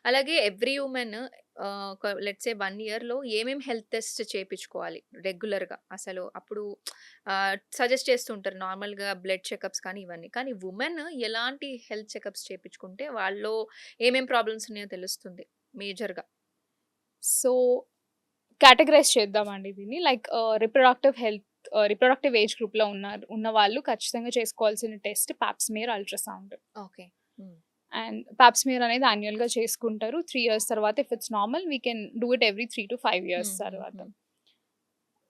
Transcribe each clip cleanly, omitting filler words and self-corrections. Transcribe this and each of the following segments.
అలాగే every women ఒక let's say 1 ఇయర్‌లో ఏమేం హెల్త్ టెస్ట్ చేపిచ్చుకోవాలి రెగ్యులర్‌గా? అసలు అప్పుడు సజెస్ట్ చేస్తూ ఉంటారు నార్మల్‌గా బ్లడ్ చెకప్స్ కానీ ఇవన్నీ. కానీ వుమెన్ ఎలాంటి హెల్త్ చెకప్స్ చేపిచ్చుకుంటే వాళ్ళలో ఏమేం ప్రాబ్లమ్స్ ఉన్నాయో తెలుస్తుంది మేజర్‌గా? సో, కేటగరైజ్ చేద్దామండి దీన్ని. లైక్ రిప్రొడక్టివ్ ఏజ్ గ్రూప్‌లో ఉన్నవాళ్ళు ఖచ్చితంగా చేసుకోవాల్సిన test pap smear ultrasound. Okay. Hmm. And pap smear అనేది యాన్యుయల్‌గా చేసుకుంటారు. 3 ఇయర్స్ తర్వాత if it's normal we can do it every 3-5 years తర్వాత. హుహుహు.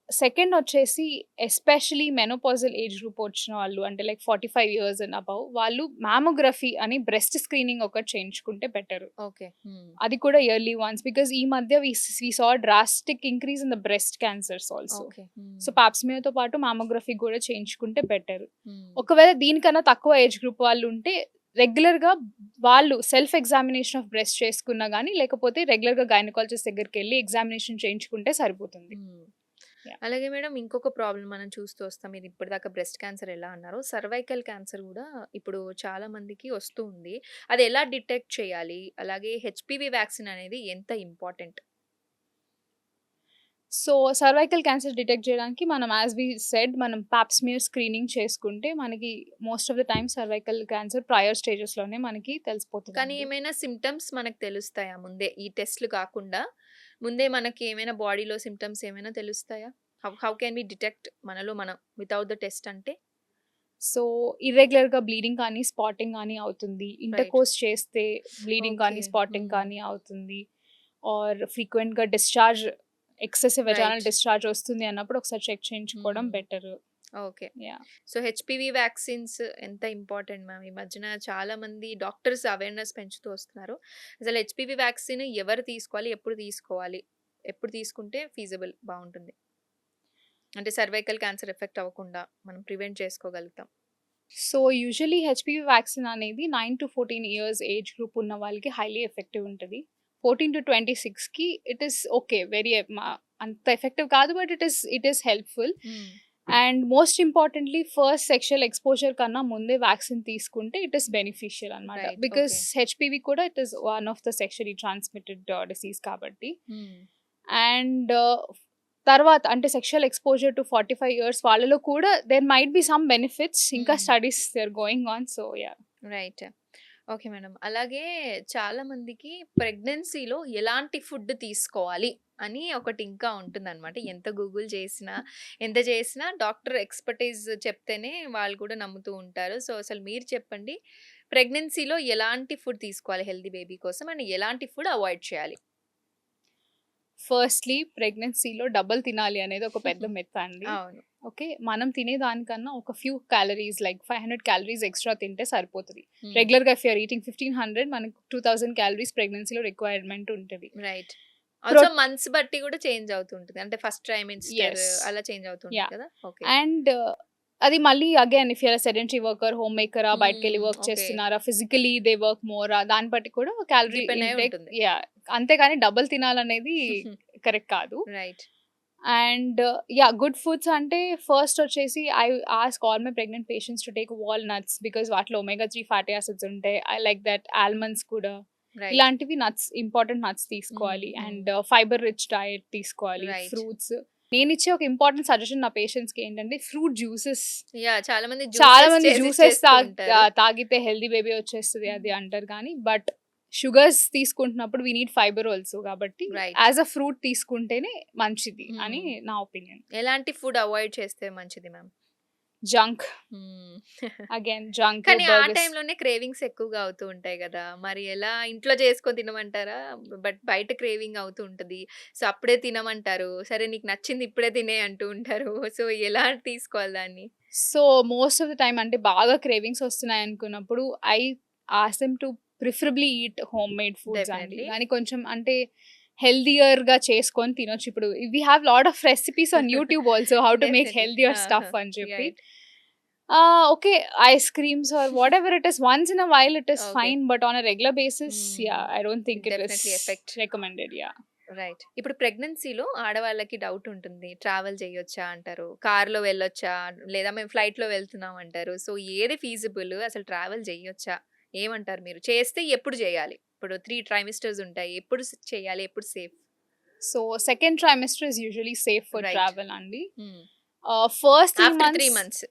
సెకండ్ వచ్చేసి ఎస్పెషల్లీ మెనోపాజల్ ఏజ్ గ్రూప్ వచ్చిన వాళ్ళు అంటే లైక్ 45 ఇయర్స్ అండ్ అబవ్ వాళ్ళు మామోగ్రఫీ అని బ్రెస్ట్ స్క్రీనింగ్ ఒకటి చేయించుకుంటే బెటర్. ఓకే. హ్మ్. అది కూడా ఇయర్లీ వన్స్ బికాజ్ ఈ మధ్య we saw drastic increase in the breast cancers also. Okay. So hmm. పాప్స్మియర్‌తో పాటు మామోగ్రఫీ కూడా చేయించుకుంటే బెటర్. హ్మ్. ఒకవేళ దీనికన్నా తక్కువ ఏజ్ గ్రూప్ వాళ్ళు ఉంటే రెగ్యులర్‌గా వాళ్ళు సెల్ఫ్ ఎగ్జామినేషన్ ఆఫ్ బ్రెస్ట్ చేసుకున్నా గానీ, లేకపోతే రెగ్యులర్‌గా గైనకాలజిస్ట్ దగ్గరికెళ్లి ఎగ్జామినేషన్ చేయించుకుంటే సరిపోతుంది. హ్మ్. యాహ్! అలాగే మేడం ఇంకొక ప్రాబ్లమ్ మనం చూస్తూ వస్తాం. మీరు ఇప్పటిదాకా బ్రెస్ట్ క్యాన్సర్ ఎలా అన్నారో, సర్వైకల్ క్యాన్సర్ గూడా ఇప్పుడు చాలా మందికి వస్తూ ఉంది. అది ఎలా డిటెక్ట్ చేయాలి? అలాగే హెచ్‌పివి వ్యాక్సిన్ అనేది ఎంత important? So, cervical cancer detect జేయడానికి మనం యాస్ వి సెడ్ మనం పాప్ స్మియర్ స్క్రీనింగ్ చేసుకుంటే మనకి most of the time cervical cancer prior స్టేజెస్‌లోనే మనకి కానీ తెలిసిపోతదండి. ఏమైనా సింప్టమ్స్ మనకు తెలుస్తాయా ముందే? ఈ టెస్ట్‌లు కాకుండా ముందే మనకి ఏమైనా బాడీలో సింప్టమ్స్ ఏమైనా తెలుస్తాయా? How how can we detect మనలో మనం వితౌట్ ద టెస్ట్ అంటే? సో, ఇర్రెగ్యులర్‌గా బ్లీడింగ్ కానీ, స్పాటింగ్ గానీ అవుతుంది. రైట్. ఇంటర్‌కోర్స్ చేస్తే బ్లీడింగ్ ఓకే. కానీ, స్పాటింగ్ హ్మ్. కానీ అవుతుంది. ఆర్ ఫ్రీక్వెంట్‌గా discharge excessive right. Vaginal discharge వస్తుంది అన్నప్పుడు ఒకసారి చెక్ చేయించుకోవడం hmm. Better. Okay. Yeah! So, HPV vaccines ఎంత ఇంపార్టెంట్ మ్యామ్? ఈ మధ్యన చాలా మంది డాక్టర్స్ అవేర్‌నెస్ పెంచుతూ వస్తున్నారు. అసలు హెచ్‌పివి వ్యాక్సిన్ ఎవరు తీసుకోవాలి? ఎప్పుడు తీసుకోవాలి? ఎప్పుడు తీసుకుంటే ఫీజిబుల్ బావుంటుంది? అంటే సర్వైకల్ క్యాన్సర్ ఎఫెక్ట్ అవ్వకుండా మనం ప్రివెంట్ చేసుకోగలుగుతాం. సో, యూజువల్లీ హెచ్‌పివి వ్యాక్సిన్ అనేది 9-14 ఇయర్స్ ఏజ్ గ్రూప్ ఉన్న వాళ్ళకి హైలీ ఎఫెక్టివ్ ఉంటది. 14-26కి ఇట్ ఈస్ ఓకే. అంత ఎఫెక్టివ్ కాదు. But it is helpful. Hmm. And most importantly first sexual exposure కన్నా ముందే వ్యాక్సిన్ తీసుకుంటే ఇట్ ఈస్ బెనిఫిషియల్ అన్నమాట. రైట్. Because okay. హెచ్‌పివి కూడా it is one of the sexually transmitted disease కాబట్టి. Hmm. And తర్వాత అంటే సెక్షువల్ ఎక్స్‌పోజర్ టు 45 ఇయర్స్ వాళ్ళలో కూడా there might be some benefits. ఇంకా hmm. Studies they are going on. So yeah! Right. Okay madam. అలాగే చాలా మందికి ప్రెగ్నెన్సీలో ఎలాంటి ఫుడ్ తీసుకోవాలి అని ఒకటి ఇంకా ఉంటుందన్నమాట. ఎంత గూగుల్ చేసినా, ఎంత చేసినా డాక్టర్ ఎక్స్‌పర్‌టైజ్ చెప్తేనే వాళ్ళు కూడా నమ్ముతూ ఉంటారు. సో, అసలు మీరు చెప్పండి. ప్రెగ్నెన్సీలో ఎలాంటి ఫుడ్ తీసుకోవాలి హెల్తీ బేబీ కోసం? అండ్ ఎలాంటి ఫుడ్ అవాయిడ్ చేయాలి? ఫస్ట్‌లీ ప్రెగ్నెన్సీలో డబుల్ తినాలి అనేది ఒక పెద్ద మిత్ అండి. అవును. ఓకే. మనం తినేదానికన్నా ఒక few calories like 500 calories extra తింటే సరిపోతది. హ్మ్. రెగ్యులర్‌గా ఇఫ్ యూ ఆర్ ఈటింగ్ 1500 మనకు 2000 క్యాలరీస్ ప్రెగ్నెన్సీలో రిక్వైర్మెంట్ ఉంటది. రైట్. ప్రో ఆల్సో మంత్స్ బట్టి కూడా చేంజ్ అవుతూ ఉంటుంది. అంటే ఫస్ట్ ట్రైమెస్టర్ యెస్. అలా చేంజ్ అవుతూ ఉంటుంది యాహ్! కదా! ఓకే. అండ్ అది మళ్ళీ again if you are a sedentary worker, home మేకరా, బయటికెళ్ళి హ్మ్. Work okay. చేస్తున్నారా, ఫిజికల్లీ దే వర్క్ మోరా దాన్ని బట్టి కూడా క్యాలరీ డిపెండ్ అయ్యి ఇంటేక్ ఉంటుంది. యాహ్! అంతేగాని డబుల్ తినాలనేది కరెక్ట్ కాదు. Right. And yeah! Good foods అంటే ఫస్ట్ వచ్చేసి I ask all my pregnant patients to take walnuts because వాటిలో ఒమేగా 3 ఫ్యాటీ యాసిడ్స్ ఉంటాయి. ఐ లైక్ దట్ ఆల్మండ్స్ కూడా. రైట్. ఇలాంటివి ఇంపార్టెంట్ నట్స్ హ్మ్. తీసుకోవాలి. హ్మ్. అండ్ ఫైబర్ రిచ్ డయట్ తీసుకోవాలి. రైట్. ఫ్రూట్స్. నేనిచ్చే ఒక ఇంపార్టెంట్ సజెషన్ నా పేషెంట్స్‌కి ఏంటంటే ఫ్రూట్ జ్యూసెస్. యాహ్! చాలా మంది చాలా జ్యూసెస్ మంది చేసి జ్యూసెస్ ఇచ్చేస్తూ ఉంటారు. తాగితే హెల్తీ బేబీ వచ్చేస్తది హ్మ్. అది అంటారు కానీ, బట్ షుగర్స్ తీసుకుంటున్నప్పుడు వి నీడ్ ఫైబర్ ఆల్సో కాబట్టి రైట్. యాస్ ఎ ఫ్రూట్ తీసుకుంటేనే మంచిది అని హ్మ్. నా ఒపీనియన్. ఎలాంటి ఫుడ్ అవాయిడ్ చేస్తే మంచిది మ్యామ్? జంక్. హ్మ్. అగైన్ జంక్, కానీ ఆ బర్గర్స్. టైంలోనే క్రేవింగ్స్ ఎక్కువగా అవుతూ ఉంటాయి గదా! మరి ఎలా ఇంట్లో చేసుకొని తినమంటారా? బట్ బయట క్రేవింగ్ అవుతూ ఉంటది. సో, అప్పుడే తినమంటారు. సరే నీకు నచ్చింది ఇప్పుడే తినేయి అంటూ ఉంటారు. సో, ఎలా తీసుకోవాలి దాన్ని? So, most of the time అంటే బాగా క్రేవింగ్స్ వస్తున్నాయనుకున్నప్పుడు I ask them to preferably eat home made foods అండి. డెఫినైట్‌లీ. కానీ కొంచెం అంటే హెల్తీయర్‌గా చేసుకొని తినొచ్చు. ఇప్పుడు we have lot of recipes on YouTube also how to make definitely. Healthier ఆహా! స్టఫ్ అని చెప్పి. Right. Okay. Ice creams or whatever it is once in a while it is okay. Fine. But on a regular basis హ్మ్. Yeah! I don't think it it is definitely effect. Recommended. Yeah! Right. ఇప్పుడు ప్రెగ్నెన్సీలో ఆడవాళ్ళకి doubt ఉంటుంది. Travel చేయొచ్చా అంటారు. కార్‌లో వెళ్ళొచ్చా? లేదా మేము ఫ్లైట్‌లో వెళ్తున్నాం అంటారు. సో, ఏది ఫీజిబుల్? అసలు ట్రావెల్ చేయొచ్చా? ఏమంటారు మీరు? చేస్తే ఎప్పుడు చేయాలి? ఇప్పుడు 3 ట్రైమిస్టర్స్ ఉంటాయి. ఎప్పుడు చేయాలి? ఎప్పుడు safe? So second trimester is usually safe for right. Travel అండి. హ్మ్. First 3 after 3 months months.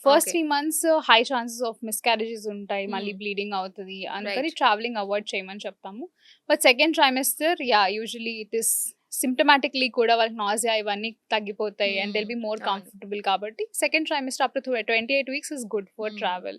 First okay. 3 months high chances of miscarriages ఉంటాయి. మళ్ళీ హ్మ్. బ్లీడింగ్ అవుతది. అందుకని రైట్. ట్రావెలింగ్ అవాయిడ్ చేయమని చెప్తాము. But second trimester usually it is symptomatically కూడా వాళ్ళకి నాసియా ఇవన్నీ తగ్గిపోతాయి and they will be more అవును. కంఫర్టబుల్ కాబట్టి second trimester up to 28 weeks is good for travel.